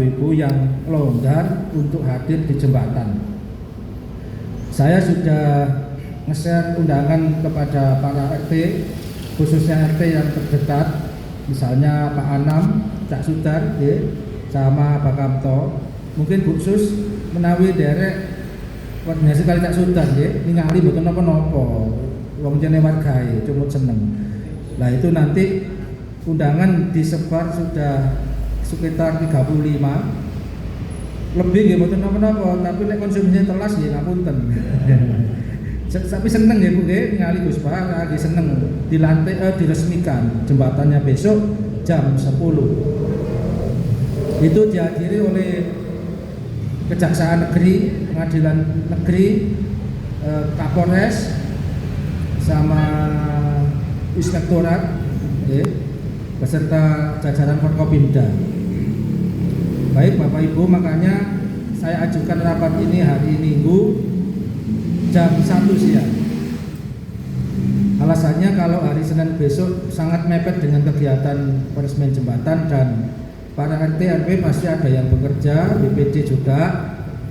ibu-ibu yang longgar untuk hadir di jembatan. Saya sudah nge-share undangan kepada para RT, khususnya RT yang terdekat, misalnya Pak Anam, Cak Sudar, sama Pak Kamto. Mungkin Bu Sus menawi derek koordinasi kali Cak Sudar, ningali mboten napa-napa, wong jene wargae cumut seneng. Nah itu nanti undangan disebar sudah sekitar 35 lebih nggih mboten napa-napa, tapi nek konsumsinya telas nggih ngapunten. Tapi seneng ya Bu nggih ningali Gus Pak lagi seneng diresmikan jembatannya besok jam 10. Itu dihadiri oleh Kejaksaan Negeri, Pengadilan Negeri, Kapolres sama Inspektorat beserta jajaran Forkopimda. Baik Bapak Ibu, makanya saya ajukan rapat ini hari Minggu jam 1 siang. Alasannya kalau hari Senin besok sangat mepet dengan kegiatan peresmian jembatan dan para RT RW pasti ada yang bekerja, BPD juga,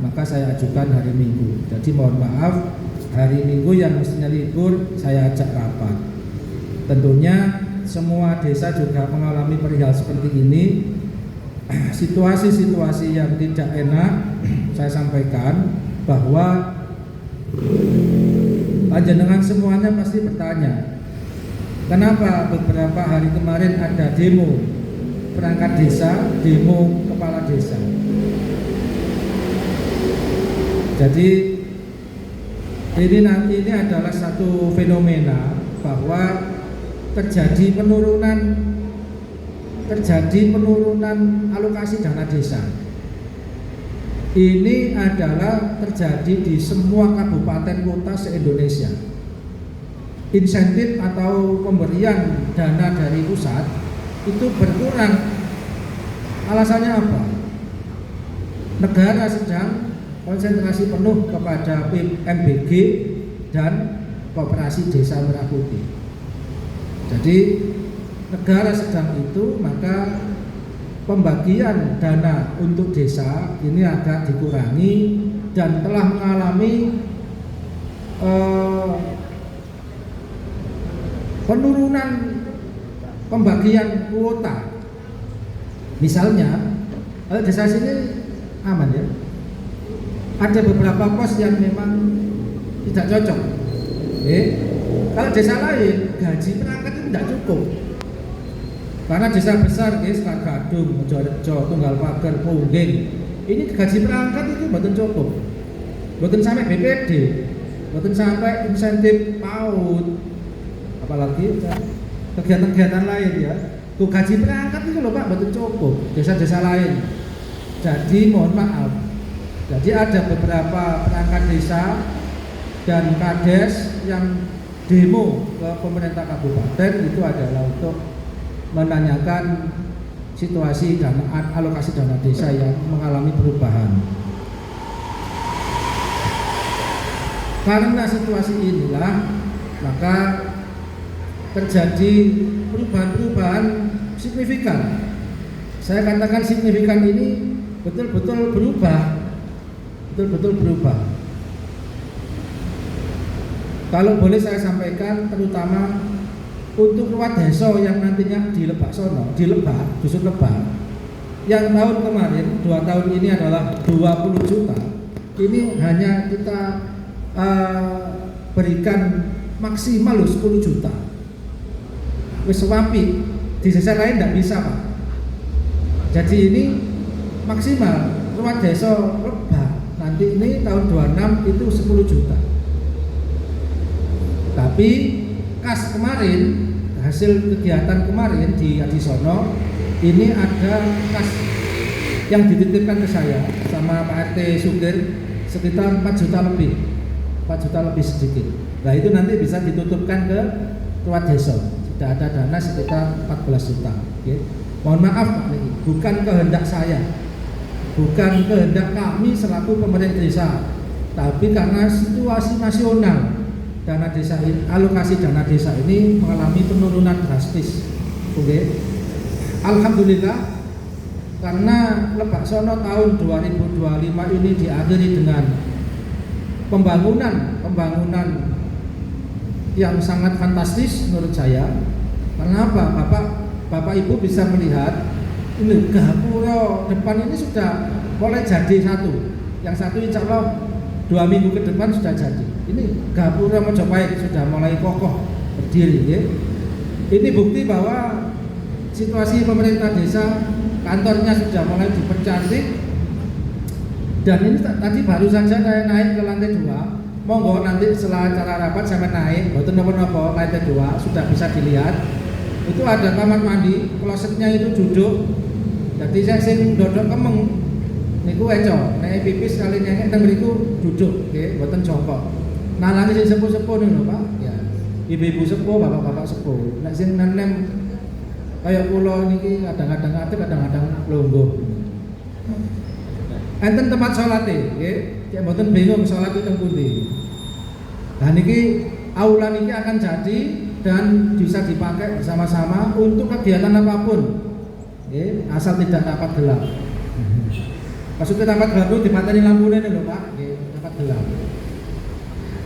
maka saya ajukan hari Minggu. Jadi mohon maaf, hari Minggu yang mestinya libur saya ajak rapat. Tentunya semua desa juga mengalami perihal seperti ini. Situasi-situasi yang tidak enak saya sampaikan bahwa panjenengan semuanya pasti bertanya, kenapa beberapa hari kemarin ada demo perangkat desa, demo kepala desa. Jadi ini adalah satu fenomena bahwa terjadi penurunan alokasi dana desa. Ini adalah terjadi di semua kabupaten kota se-Indonesia. Insentif atau pemberian dana dari pusat itu berkurang. Alasannya apa? Negara sedang konsentrasi penuh kepada MBG dan Koperasi Desa Merah Putih. Jadi negara sedang itu, maka pembagian dana untuk desa ini agak dikurangi dan telah mengalami penurunan pembagian kuota. Misalnya desa sini aman ya, ada beberapa pos yang memang tidak cocok. Kalau desa lain gaji perangkat itu tidak cukup. Karena desa besar guys, Gadung, Mojorejo, Tunggal Pager, Pungging, ini gaji perangkat itu bukan cukup, bukan sampai BPD, bukan sampai insentif PAUD, apalagi kegiatan-kegiatan lain ya. Tuh gaji perangkat itu loh Pak, bukan cukup desa-desa lain. Jadi mohon maaf, jadi ada beberapa perangkat desa dan kades yang demo ke pemerintah kabupaten itu adalah untuk menanyakan situasi dan alokasi dana desa yang mengalami perubahan. Karena situasi inilah maka terjadi perubahan-perubahan signifikan. Saya katakan signifikan ini betul-betul berubah. Kalau boleh saya sampaikan, terutama untuk ruas desa yang nantinya di Lebak sono, di Lebak, dusun Lebak, yang tahun kemarin, 2 tahun ini adalah 20 juta, ini hanya kita berikan maksimal 10 juta. Wis wapi, di desa lain tidak bisa Pak. Jadi ini maksimal ruas desa Lebak nanti ini tahun 26 itu 10 juta. Tapi kas kemarin, hasil kegiatan kemarin di Adisono, ini ada kas yang dititipkan ke saya sama Pak RT Sugir sekitar 4 juta lebih, 4 juta lebih sedikit. Nah itu nanti bisa ditutupkan ke ruas desa. Sudah ada dana sekitar 14 juta. Okay. Mohon maaf Pak, bukan kehendak saya, bukan kehendak kami selaku pemerintah desa, tapi karena situasi nasional. Dana desa ini, alokasi dana desa ini mengalami penurunan drastis. Oke. Alhamdulillah karena Lebak Sono tahun 2025 ini diakhiri dengan pembangunan yang sangat fantastis menurut saya. Karena apa? Bapak Ibu bisa melihat ini gapura depan ini sudah mulai jadi satu. Yang satu insya Allah 2 minggu ke depan sudah jadi. Ini gapura Mojopahit sudah mulai kokoh berdiri. Ya. Ini bukti bahwa situasi pemerintah desa, kantornya sudah mulai dipercantik. Dan ini tadi baru saja saya naik ke lantai 2. Monggo nanti setelah acara rapat saya naik, boten napa-napa, lantai 2 sudah bisa dilihat. Itu ada kamar mandi, klosetnya itu duduk. Jadi saya sing dodok kemeng niku eco, nek pipis kali nyengek teng mriku duduk, nggih, boten jongkok. Nalangi sing sepuh-sepuh niku lho, Pak. Ya. Ibu-ibu sepuh, bapak-bapak sepuh. Nek sing nenem kaya kula niki kadang-kadang ati, kadang-kadang longgo. Enten tempat salate, nggih. Cek mboten bingung salat itu teng pundi. Nah niki aula niki akan jadi dan bisa dipakai bersama-sama untuk kegiatan apapun. Nggih, asal tidak dapat gelap. Maksudnya dapat gelap itu dipateni lampune lho, Pak. Nggih, dapat gelap.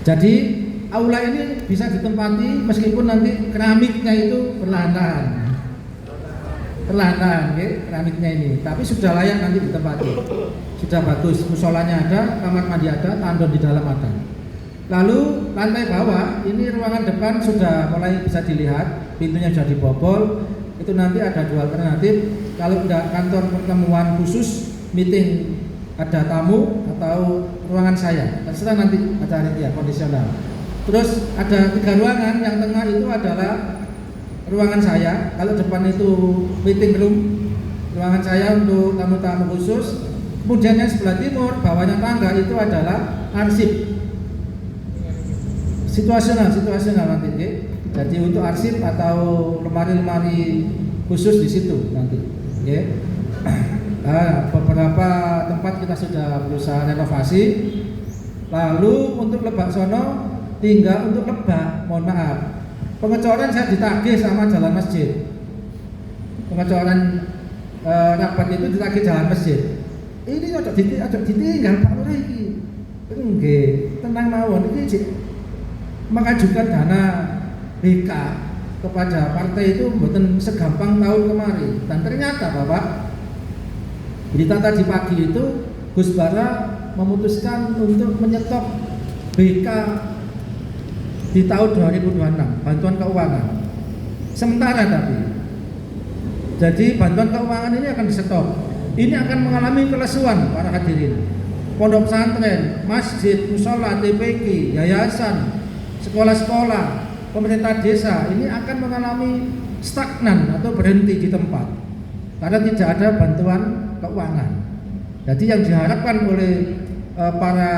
Jadi aula ini bisa ditempati meskipun nanti keramiknya itu perlahan-lahan. Perlahan-lahan, keramiknya ini, tapi sudah layak nanti ditempati. Sudah bagus, musolanya ada, kamar mandi ada, tandon di dalam ada. Lalu lantai bawah, ini ruangan depan sudah mulai bisa dilihat, pintunya sudah dibobol. Itu nanti ada 2 alternatif. Kalau tidak kantor pertemuan khusus, meeting, ada tamu atau ruangan saya, terserah nanti acara ya kondisional. Terus ada 3 ruangan, yang tengah itu adalah ruangan saya. Kalau depan itu meeting room, ruangan saya untuk tamu-tamu khusus. Kemudian yang sebelah timur, bawahnya tangga itu adalah arsip. Situasional nanti, okay? Jadi untuk arsip atau lemari-lemari khusus di situ nanti, okay? Beberapa tempat kita sudah berusaha renovasi. Lalu untuk Lebak Sono tinggal untuk Lebak, mohon maaf. Pengecoran saya ditagih sama jalan masjid. Pengecoran rapat itu ditagih jalan masjid. Ini ojo ditinggal Pak Lurah iki. Nggih, tenang mawon iki mengajukan dana BK kepada partai itu mboten segampang tahun kemarin. Dan ternyata Bapak, berita tadi pagi itu Gus Bara memutuskan untuk menyetop BK di tahun 2026, bantuan keuangan sementara. Tapi jadi bantuan keuangan ini akan di-stop. Ini akan mengalami kelesuan para hadirin. Pondok pesantren, masjid, musola, TPQ, yayasan, sekolah-sekolah, pemerintah desa ini akan mengalami stagnan atau berhenti di tempat karena tidak ada bantuan keuangan. Jadi yang diharapkan oleh para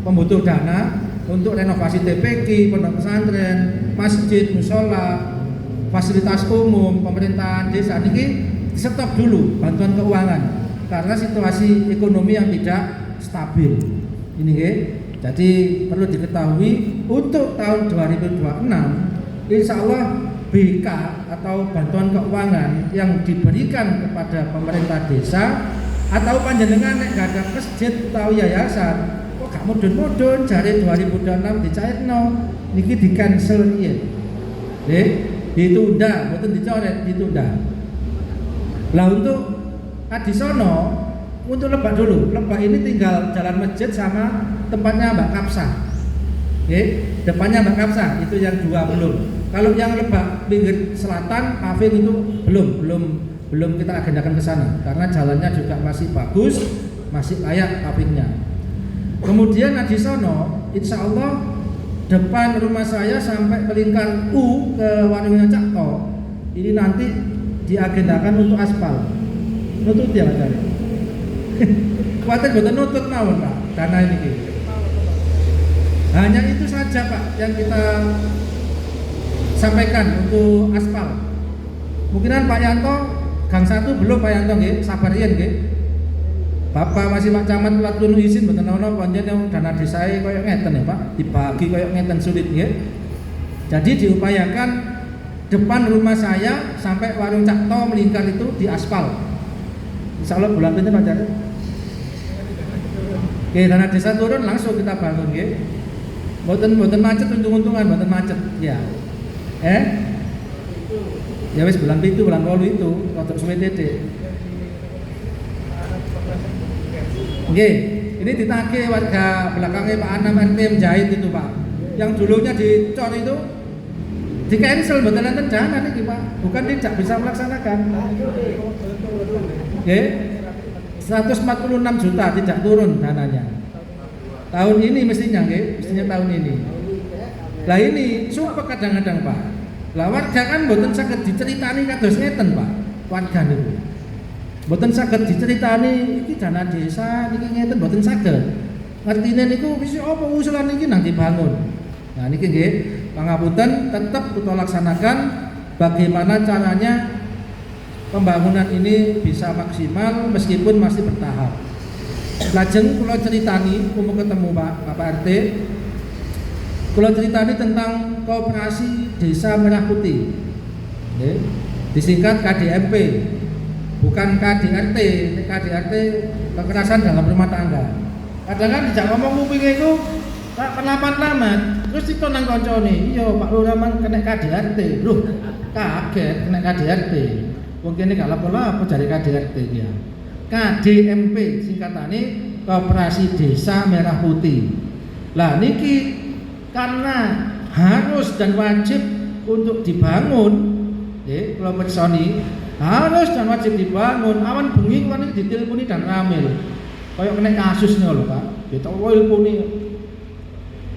pembutuh dana untuk renovasi TPQ, pondok pesantren, masjid, musola, fasilitas umum, pemerintahan desa ini stop dulu bantuan keuangan karena situasi ekonomi yang tidak stabil. Ini jadi perlu diketahui untuk tahun 2026 insya Allah BK atau bantuan keuangan yang diberikan kepada pemerintah desa atau panjenengan nek gak ada masjid atau yayasan kok gak mudun-mudun jare 2026 dicairno niki di cancel iya. Ditunda, mboten dicoret, ditunda. Lah untuk Adisono, untuk Lebak dulu. Lebak ini tinggal jalan masjid sama tempatnya Mbak Kapsa. Depannya Mbak Kapsa itu yang 2 belum. Kalau yang Lebak pinggir selatan paving itu belum kita agendakan ke sana karena jalannya juga masih bagus, masih layak pavingnya. Kemudian Adisono, insya Allah depan rumah saya sampai melingkar U ke warungnya Cak To. Ini nanti diagendakan untuk aspal. Nutut ya Pak. Kuatir boten nutut mawon Pak. Dana ini. Hanya itu saja Pak yang kita sampaikan untuk aspal. Mungkinan Pak Yanto gang 1 belum Pak Yanto nggih, sabar yen nggih. Bapak masih Pak Camat waktu nu izin mboten ana panjen yang dana desae koyo ngeten ya Pak, dibagi koyo ngeten sulit nggih. Jadi diupayakan depan rumah saya sampai warung Cak To melingkar itu diaspal. Insyaallah bulan pinten pancen. Oke, dana desa turun langsung kita bangun nggih. Mboten macet untung-untungan, mboten macet. Ya. Ya wis bulan 7, bulan 8 itu rodok suwe titik. Nggih, ini ditagih warga belakangnya Pak Anam RT menjahit itu Pak. Yang dulunya dicor itu di cancel mboten enten dana niki Pak. Bukan tidak bisa melaksanakan. Nggih. 146 juta tidak turun dananya. Tahun ini mestinya tahun ini. Lah ini sumpah kadang-kadang Pak. Lah warga kan mboten saged diceritani kados ngeten Pak. Warga niku. Mboten saged diceritani iki dana desa niki ngeten mboten saged. Artine niku wis apa usulan niki nang dibangun. Nah niki nggih pangapunten tetep kita laksanakan bagaimana caranya pembangunan ini bisa maksimal meskipun masih bertahap. Lajeng kula ceritani umum ketemu Bapak RT. Kula ceritani tentang Koperasi Desa Merah Putih. Nggih. Disingkat KDMP. Bukan KDRT. KDRT kekerasan dalam rumah tangga. Kadang kan dijak ngomong kuping itu Pak penlamat terus itu nang koncone. Iya Pak Lurah man kena KDRT. Loh, kaget kena KDRT. Wong kene gak lapo-lapo jare KDRT ya. KDMP singkatane Koperasi Desa Merah Putih. Lah niki karena harus dan wajib untuk dibangun, kalau personi harus dan wajib dibangun. Awan bengi kuwi ditelponi dan ramil. Kayak kena kasusnya lho Pak. Ditelponi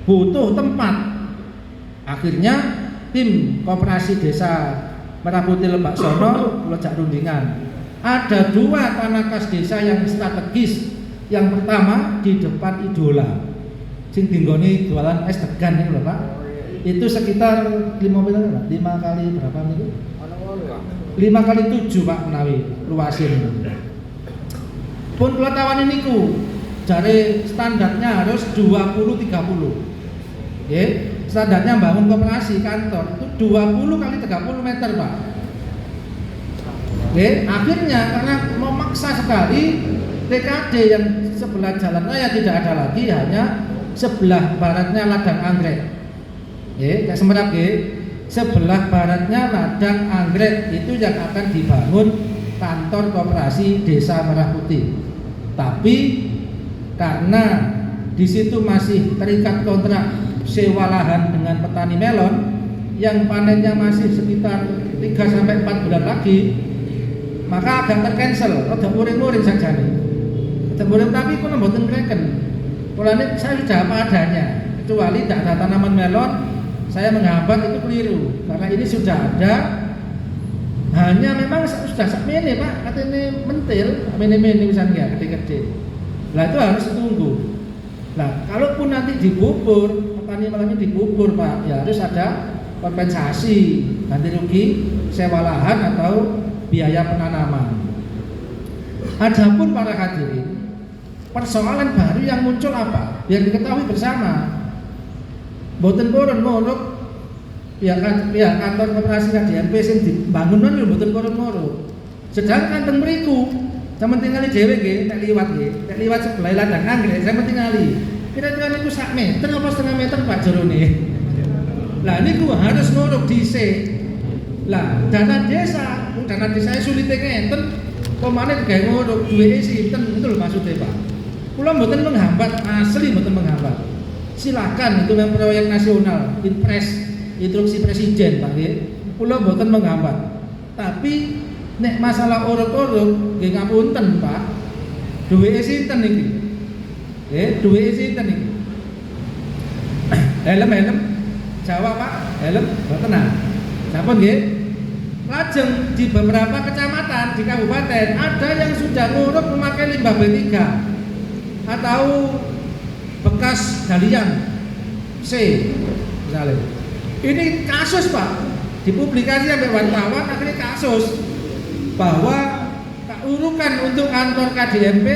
butuh tempat. Akhirnya tim Koperasi Desa Merah Putih Lebak Sono lejak rundingan. Ada 2 tanah kas desa yang strategis. Yang pertama di depan Idola. Sing dinggoni jualan es degan niku lho Pak. Itu sekitar 5 meter Pak. 5 kali berapa niku? 5 kali 7 Pak menawi luasin. Pun kula tawani niku jare standarnya harus 20-30. Nggih. Standarnya bangun koperasi kantor itu 20 kali 30 meter Pak. Akhirnya karena memaksa sekali TKD yang sebelah jalan raya tidak ada lagi, hanya sebelah baratnya ladang anggrek. Kayak semerap sebelah baratnya ladang anggrek itu yang akan dibangun kantor Koperasi Desa Merah Putih. Tapi karena di situ masih terikat kontrak sewa lahan dengan petani melon yang panennya masih sekitar 3-4 bulan lagi, maka agak tercancel, rada muring-muring saja nih. Rada muring tapi kula mboten kreken. Kula ini saya sudah apa adanya, kecuali tidak ada tanaman melon, saya menghambat itu keliru. Karena ini sudah ada, hanya memang sudah sakmene Pak, katanya mentil, mene-mene misalnya gede-gede. Lah itu harus ditunggu. Nah, kalaupun nanti dibubur, petani melonnya dibubur Pak, ya harus ada kompensasi ganti rugi sewa lahan atau biaya penanaman. Adapun para hadirin, persoalan baru yang muncul apa? Biar diketahui bersama. Mboten purun nguruk pihak kantor Koperasi KDMP sing dibangunan lho mboten purun. Sedangkan teng mriku sampeyan tingali dhewe nggih, nek liwat sebelah ladang anggrek sampeyan tingali. Kira-kira niku sak meter apa setengah meter Pak jerone. Lah niku harus nguruk dhisik. Lah dana desa sulite ngenten, pemane gawe nguruk duweke sinten itu lho maksudnya Pak. Kula mboten menghambat, asli mboten menghambat. Silakan itu memang proyek nasional, Inpres, instruksi presiden Pak nggih. Kula mboten menghambat. Tapi nek masalah urut-urut nggih ngapunten Pak. Duweke sinten niki? Duweke sinten niki? Helm. Jawab Pak, helm mboten nah. Sampun nggih. Lajeng di beberapa kecamatan di kabupaten ada yang sudah nguruk memakai limbah B3 atau bekas galian C misalnya. Ini kasus Pak, dipublikasi sampai wartawan, akhirnya kasus bahwa urukan untuk kantor KDMP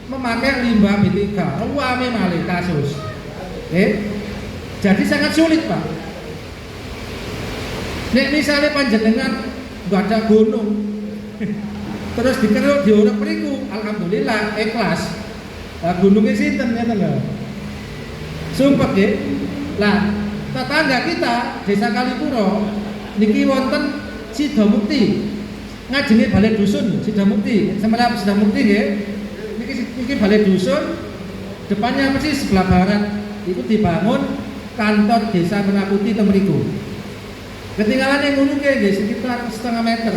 memakai limbah B3, ruame malih kasus. Jadi sangat sulit Pak. Nek misalnya panjenengan nggak ada gunung, terus dikeruk diurep mriku, alhamdulillah ikhlas. Lah gunungnya sinten ngeten lho. Sumpah nggih. Lah tetangga kita Desa Kalipuro niki wonten Sidomukti. Ngajenge balai dusun Sidomukti. Semenap Sidomukti nggih. Niki balai dusun, depannya persis sebelah barat itu dibangun kantor Desa Merah Putih teng mriku. Ketinggalan yang ngono nggih sekitar setengah meter.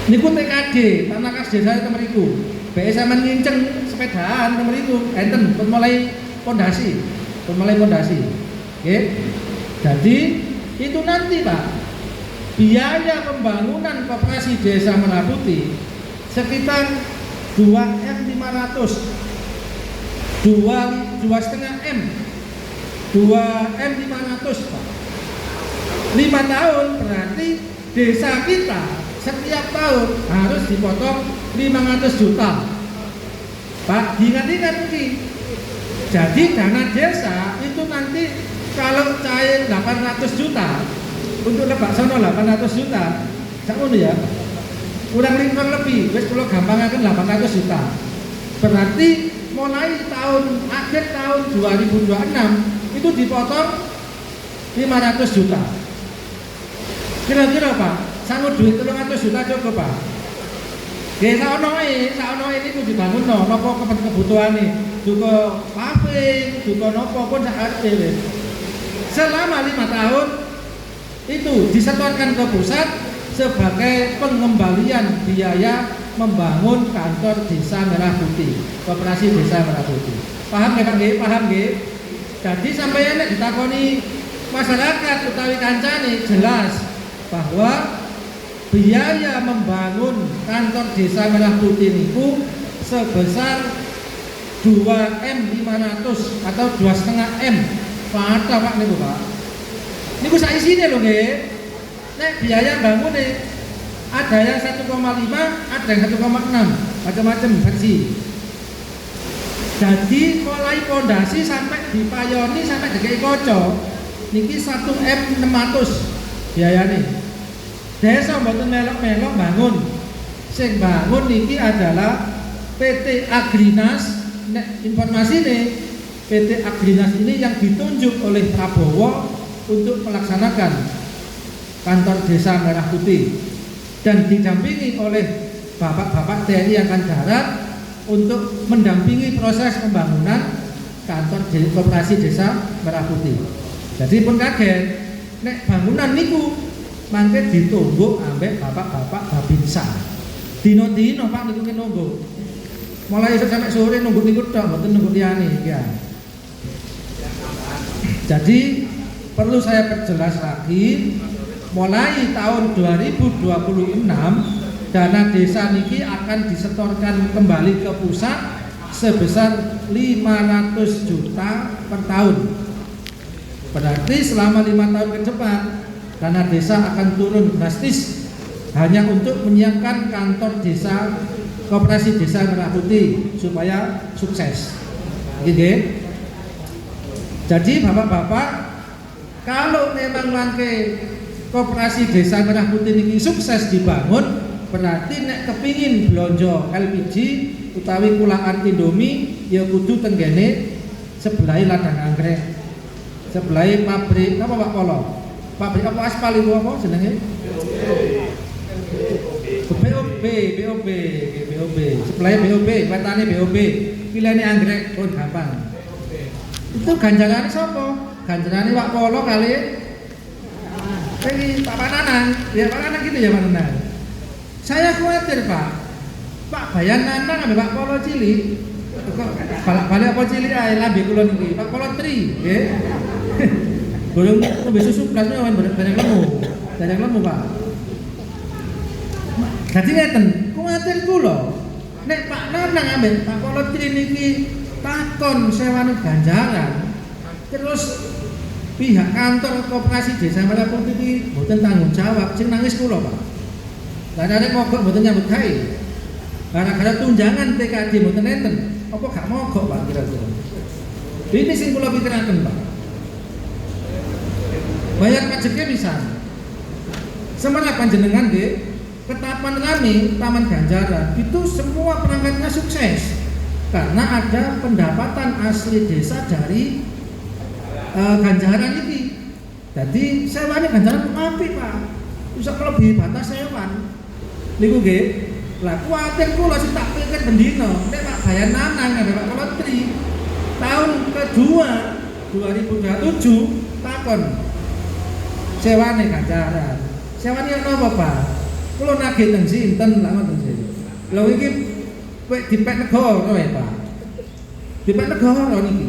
Niku TKD, tanah kas desa teng mriku. Bae sampean nginceng sepedaan teng mriku, enten pun mulai pondasi. Nggih. Jadi itu nanti Pak, biaya pembangunan koperasi Desa Merah Putih sekitar 2M 500, 2,5 M, 2M 500 Pak. 5 tahun berarti desa kita setiap tahun harus dipotong 500 juta. Pak, diingat-ingat ini. Jadi dana desa itu nanti kalau cair 800 juta untuk Lebak sono 800 juta, sakmono ya. Kurang lebih, wis kula gampangaken 800 juta. Berarti mulai akhir tahun 2026 itu dipotong 500 juta. Kira-kira Pak, sanggup duit 300 juta cukup Pak? Nggih saono ini kudu dibangun napa kebutuhane. Juga paving, juga napa pun sakarepe. Selama 5 tahun itu disetorkan ke pusat sebagai pengembalian biaya membangun kantor Desa Merah Putih, Koperasi Desa Merah Putih. Paham nggih Pak nggih? Paham nggih? Jadi sampai nek ditakoni masyarakat utawi kancane jelas bahwa biaya membangun kantor Desa Merah Putih niku sebesar 2M 500 atau 2,5 M. Pada Pak niku Pak. Niku sak isine lho nggih. Nek biaya bangunnya ada yang 1,5, ada yang 1,6, macam-macam versi. Jadi mulai pondasi sampai dipayoni sampai dikei kaca niki 1M 600 biayane. Desa mboten melok-melok bangun. Sing bangun niki adalah PT Agrinas. Nek informasine PT Agrinas ini yang ditunjuk oleh Prabowo untuk melaksanakan kantor Desa Merah Putih dan didampingi oleh bapak-bapak TNI Angkatan Darat untuk mendampingi proses pembangunan kantor Koperasi Desa Merah Putih. Jadi pun kaget, nek bangunan niku mangke ditunggu ambek bapak-bapak Babinsa. Dino-dino Pak niku nunggu. Mulai esuk sampai sore nunggu niku tok, mboten nunggu liyane ya. Jadi perlu saya perjelas lagi, mulai tahun 2026 dana desa niki akan disetorkan kembali ke pusat sebesar 500 juta per tahun. Berarti selama 5 tahun ke depan dana desa akan turun drastis hanya untuk menyiapkan kantor desa Koperasi Desa Merah Putih supaya sukses. Gitu. Jadi bapak-bapak, kalau memang langke Koperasi Desa Merah Putih ini sukses dibangun, berarti nek kepingin blonjo LPG utawi kulaan Indomie ya kudu tenggene sebelah ladang anggrek, sebelah pabrik apa Pak Polo? Pabrik apa aspal itu apa jenenge? BOB, sebelah BOB, wetane BOB, pilihane anggrek pun gampang. Itu ganjarannya siapa? Ganjarannya Pak Polo kali ini Pak Pananan, ya Pak Pananan gitu ya Pak Pananan. Saya khawatir Pak Bayan Nanang ambil Pak Polo cilik, balik apa cilik ae lambe kula niki, Pak Polo tri, nggih. Golong nembe susu blasnya banyak lemu Pak. Jadi ngeten, khawatir kula nek Pak Nanang ambek Pak Polo tri niki takon sewane ganjaran, terus pihak kantor Koperasi Desa Merah Putih iki mboten tanggung jawab, sing nangis kula Pak. Lah nek mogok mboten nyambut gawe. Gara-gara tunjangan TKD mboten enten, apa gak mogok Pak kira-kira. Ini sing kula pikiraken Pak. Bayar pajaknya bisa. Semenapa panjenengan nggih ketetapan kami Taman Ganjaran itu semua perangkatnya sukses karena ada pendapatan asli desa dari Ganjaran ini. Jadi sewane Ganjaran apik Pak, bisa melebihi batas sewan. Niku nggih. Lah kuwatir kula sing tak pikir bendina, nek Pak Bayan Nanang ada Pak Kolotri. Tahun kedua 2027 takon sewane Ganjaran. Sewane napa Pak? Kula nagih teng sinten lha ngoten sih. Lha iki kowe dipek negara ya Pak. Dipek negara niki.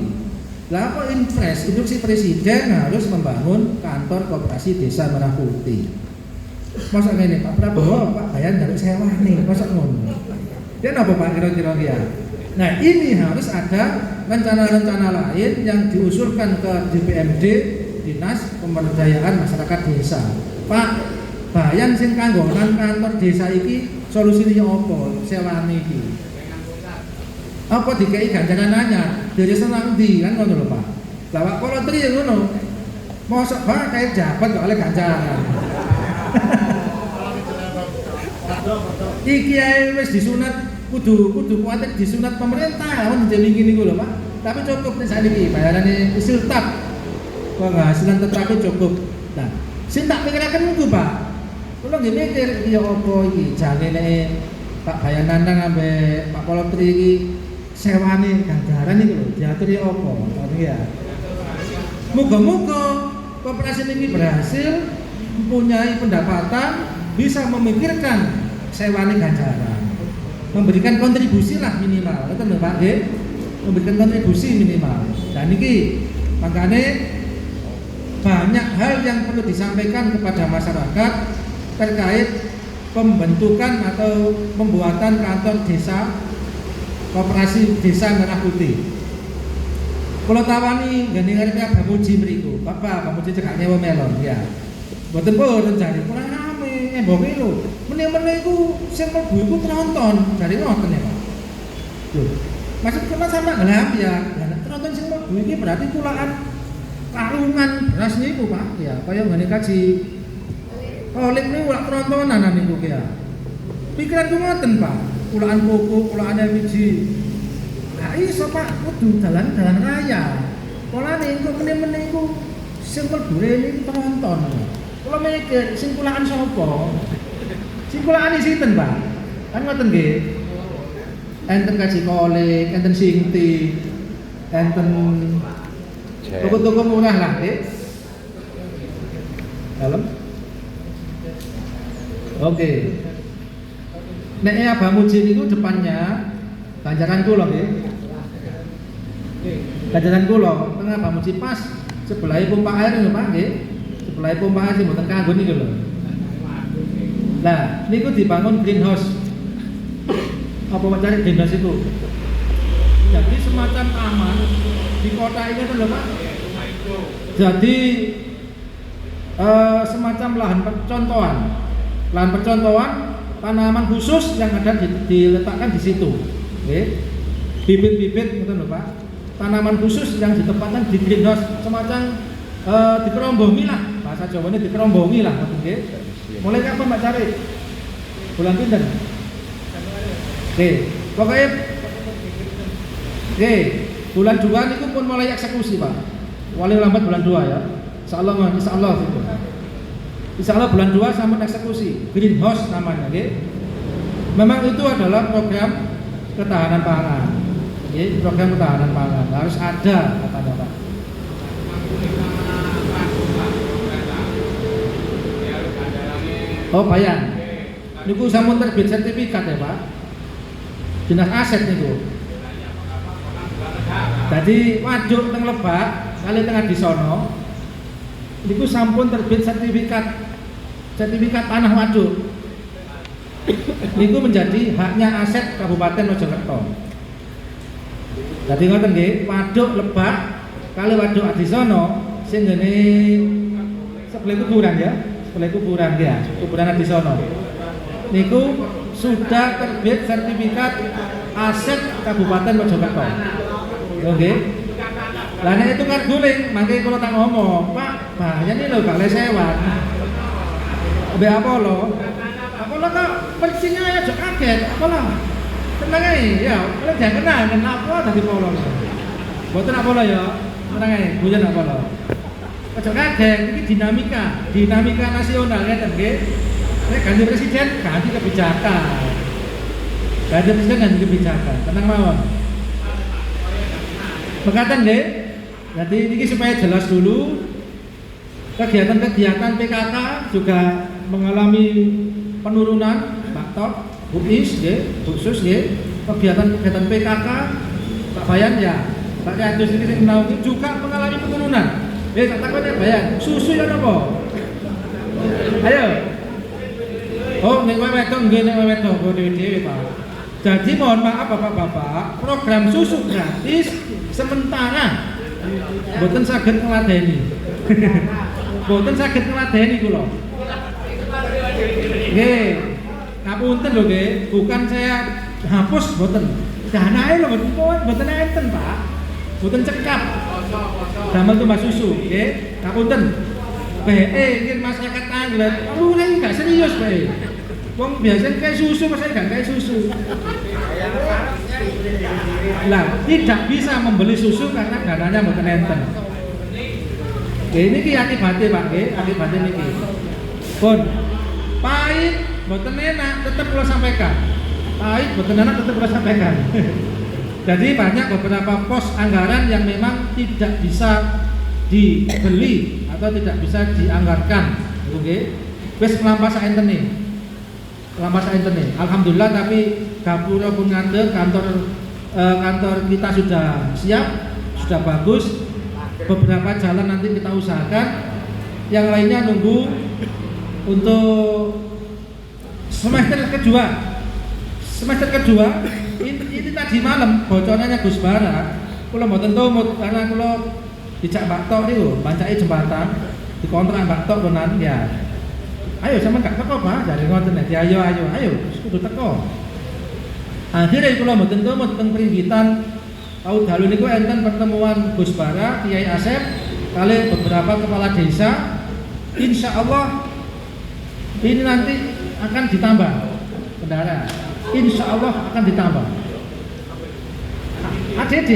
Lah kok instruksi presiden harus membangun kantor koperasi desa Merah Putih. Masa ngene Pak Prabowo, Pak Bayan njaluk sewane, masa ngono. Dia napa Pak kira-kira ya? Nah, ini harus ada rencana-rencana lain yang diusulkan ke DPMD, Dinas Pemberdayaan Masyarakat Desa. Pak, Bayan sing kanggo kantor desa iki solusine apa? Sewane iki. Apa dikei Ganjaran nanya, dari senang ndi kan ngono lho Pak. Lah Pak Kolotri ya ngono. Mosok Pak kayak jabat kok oleh Ganjaran. Iki ae wis disunat kudu kuwatir disunat pemerintah lawan jeneng iki niku lho Pak. Tapi cukup nek sakniki bayarane tetap. Penghasilan tetap cukup. Nah, sing tak pikiraken niku Pak. Kula nggih mikir ya apa iki jane Pak Bayan Nanang ambek Pak Kolotri iki sewane Ganjaran niku lho diatur ya apa? Ya. Muga-muga koperasi ini berhasil mempunyai pendapatan bisa memikirkan sewane Ganjaran, memberikan kontribusi lah minimal, itu lho Pak nggih, memberikan kontribusi minimal. Dan ini makanya banyak hal yang perlu disampaikan kepada masyarakat terkait pembentukan atau pembuatan kantor desa koperasi desa Merah Putih. Kalau tawani gini ngarepe Bamuji mriku, Bapak Bamuji cekak nyewa melon ya. Mboten purun jare kurang rame, mbok lho. Meneh-meneh iku sing mlebu iku tronton, jare ngoten ya, Pak. Lho, maksud kula sama gelam ya. Lah tronton sing mlebu iki berarti kulaan karungan beras niku, Pak. Ya, kaya ngene kaji. Oleh niku lak trontonan niku ya. Pikiranku ngoten, Pak. Kulaan pupuk, kulaan LPG. Nah, iso Pak, kudu dalan raya. Polane engko meneh-meneh iku sing mlebu rene tronton. Kula mikir sing kulaan sapa? Sing kulaan sinten, Pak? Kan ngoten nggih. Enten Kaji Kolik, enten Singti, enten toko-toko murah lah, nggih. Dalem. Oke. Nek Bamuji niku depannya Ganjaran kula nggih. Ganjaran kula tengah Bamuji pas sebelah pompa air lho Pak nggih. Sebelah pompa air sing mboten kanggo niku lho. Lah, niku dibangun greenhouse. Apa mencari greenhouse itu? Jadi semacam taman di kota ini tuh lho Pak. Jadi semacam lahan percontohan. Lahan percontohan tanaman khusus yang ada diletakkan di situ. Oke. Bibit-bibit gitu lho Pak. Tanaman khusus yang ditempatkan di greenhouse semacam dikerombongi lah. Bahasa Jawanya dikerombongi lah, nggih. Mulai kapan Mbak cari? Bulan pinten? Oke, pokoknya oke, bulan 2 itu pun mulai eksekusi Pak. Paling lambat bulan 2 ya. Insyaallah itu. Insyaallah bulan 2 sambut eksekusi. Greenhouse namanya, oke. Memang itu adalah program ketahanan pangan. Oke, program ketahanan pangan harus ada katanya Pak. Oh Bayan, niku sampun terbit sertifikat ya Pak. Dinas aset niku. Jadi waduk teng Lebak, kali tengah di sono, niku sampun terbit sertifikat tanah waduk. Niku menjadi haknya aset Kabupaten Mojokerto. Jadi ngoten nggih, waduk Lebak kali waduk Adisono sing ngene sebelah kuburan ya. Oleh kuburan dia, kuburan di sono. Niku sudah terbit sertifikat aset Kabupaten Mojokerto. Oke. Lah nek itu kan guling, mangke kula tak ngomong, Pak, bahaya nih lho gak lesewan. Be apa lo? Apa lo Kalau kok percinya ya jok kaget, apalah. Tenang aja, ya, kalau jangan kenal apa tadi polo. Boten apa ya, tenang aja, bujan apa lo. Ojo kaget, ini dinamika nasional ya, nggih. Nek ganti presiden, ganti kebijakan. Tenang mawon. Mekaten nggih. Jadi ini supaya jelas dulu, kegiatan-kegiatan PKK juga mengalami penurunan, Pak Tok, Bukis, khusus, kegiatan-kegiatan PKK, Pak Bayan ya, Pak Yadus ini juga mengalami penurunan. Tak takutnya Bayan, susu ya apa? Ayo. Oh, nek wedok nggih nek wedok dhewe Pak. Jadi mohon maaf Bapak-bapak, program susu gratis sementara boten saged ngladeni. Boten saged ngladeni kula. Nggih. Ngapunten lho nggih, bukan saya hapus boten. Danae lho boten enten, Pak. Boten cekap. Damel tumbas susu, nggih. Ngapunten. BE iki masyarakat Anglet. Lu lagi enggak serius, BE. Wong biasanya kayak susu, masa enggak kayak susu. Lah, tidak bisa membeli susu karena dananya mboten enten. Ini ki akibatnya Pak, akibatnya niki. Pun pahit, mboten enak, tetap kula sampaikan. Pahit, mboten enak, tetap kula sampaikan. Jadi banyak beberapa pos anggaran yang memang tidak bisa dibeli atau tidak bisa dianggarkan, oke? Wis melampah enten nih. Alhamdulillah, tapi Gapura pun ngandel, kantor kita sudah siap, sudah bagus. Beberapa jalan nanti kita usahakan, yang lainnya nunggu untuk semester kedua. Ini tadi malam bocorannya Gus Bara, kula mboten tumut karena kula dijak Mbak Tok niku bancake jembatan dikontrak Mbak Tok tenan ya. Ayo sampean gak teko Pak, jare ngoten nek ayo kudu teko. Akhirnya kula mboten tumut teng Pringgitan. Tahu dalu niku enten pertemuan Gus Bara, Kiai Asep kali beberapa kepala desa. Insya Allah ini nanti akan ditambah bendara. Insya Allah akan ditambah. ADD,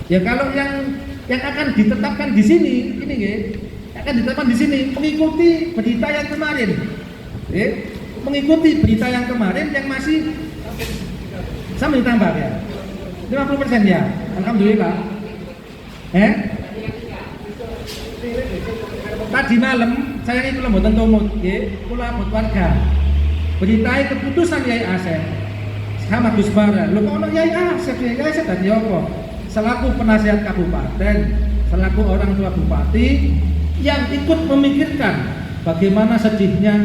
ya kalau yang akan ditetapkan di sini, ini akan ditetapkan di sini mengikuti berita yang kemarin, mengikuti berita yang kemarin yang masih sama ditambah ya, 50% ya, alhamdulillah. Tadi malam saya ini kula mboten tumut, kula buat warga. Beritai keputusan Yai Asep sama Gus Bara. Lho kok ono Yai Asep tadi apa? Selaku penasihat kabupaten, selaku orang tua bupati yang ikut memikirkan bagaimana sedihnya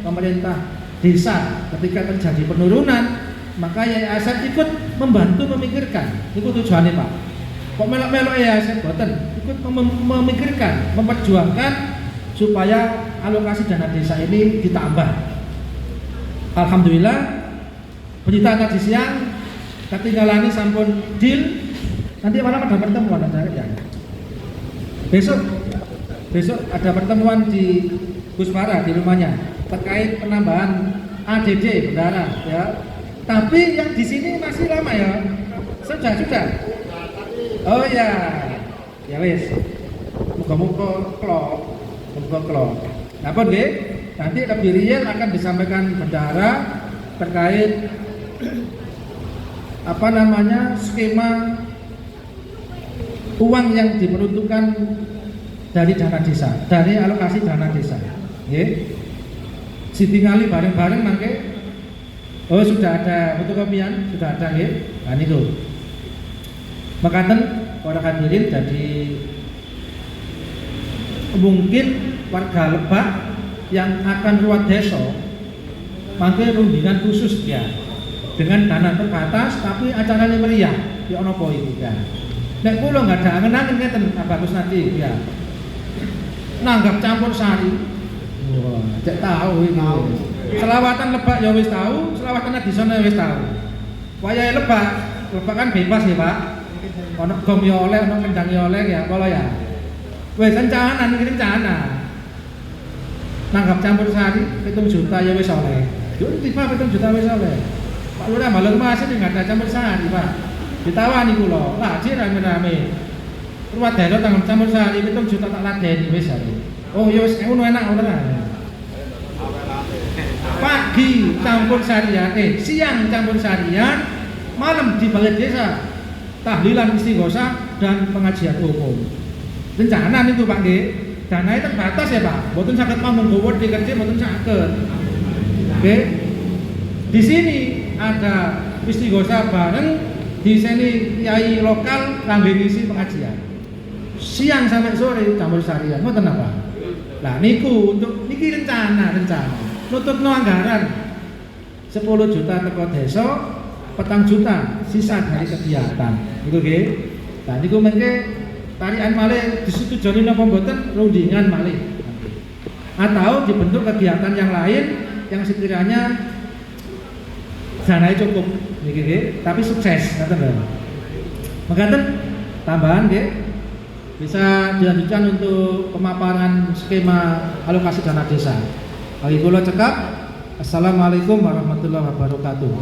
pemerintah desa ketika terjadi penurunan, maka Yai Asep ikut membantu memikirkan. Itu tujuannya Pak. Kok melok-melok Yai Asep boten, ikut memikirkan, memperjuangkan supaya alokasi dana desa ini ditambah. Alhamdulillah, berita tadi siang ketinggalan sampun deal. Nanti malam ada pertemuan ya. Besok ada pertemuan di Gus Bara di rumahnya terkait penambahan ADD bendara ya. Tapi yang di sini masih lama ya. Sudah. Oh ya wis. Muga-muga klop. Napa nggih? Nanti lebih real akan disampaikan bendara terkait skema uang yang diperuntukkan dari dana desa, dari alokasi dana desa. Nggih. Ditingali bareng-bareng mangke. Oh, sudah ada fotokopian, sudah ada nggih. Nah niku. Mekaten para hadirin, jadi mungkin warga Lebak yang akan ruwat desa mangke rundingan khusus ya dengan dana terbatas tapi acaranya meriah di ono po itu ya. Nek kula enggak ada angen-angen ngeten bagus nanti ya. Nanggap campur sari. Wah, cek tahu iki. Selawatan Lebak ya wis tahu, selawatan tradisional ya wis tahu. Wayahe Lebak kan bebas ya, Pak. Ono gong ya oleh, ono kendang ya oleh ya, apa ya. Wis rencana. nanggap campur sari 7 juta ya wis oleh. Yo tiba 7 juta wis oleh. Pak Lurah Balong Mas ini nggak ada campur sari, Pak. Ditawani kula, lajir rame-rame. Rumah daerah tanggap campur sari 7 juta tak ladeni wis hari. Oh ya wis ngono enak ngono lah. Pagi campur sarian, siang campur sarian, malam di balai desa tahlilan istighosah dan pengajian umum. Rencana itu Pak Nggih. Dana itu terbatas ya Pak. Mboten saged pamung gowo dikerja mboten saged. Oke. Di sini ada istighosah bareng di sini kiai lokal kangge ngisi pengajian. Siang sampai sore campur sarian. Ngoten apa? Lah niku untuk niki rencana. Nutupno anggaran 10 juta teko desa, 4 juta sisa dari kegiatan. Niku nggih. Nah niku mengke tarian malih disetujoni napa mboten rundingan malih. Atau dibentuk kegiatan yang lain yang sekiranya dananya cukup niki nggih, tapi sukses ngoten lho. Mekaten tambahan nggih bisa dilanjutkan untuk pemaparan skema alokasi dana desa. Bagi kula cekap. Assalamualaikum warahmatullahi wabarakatuh.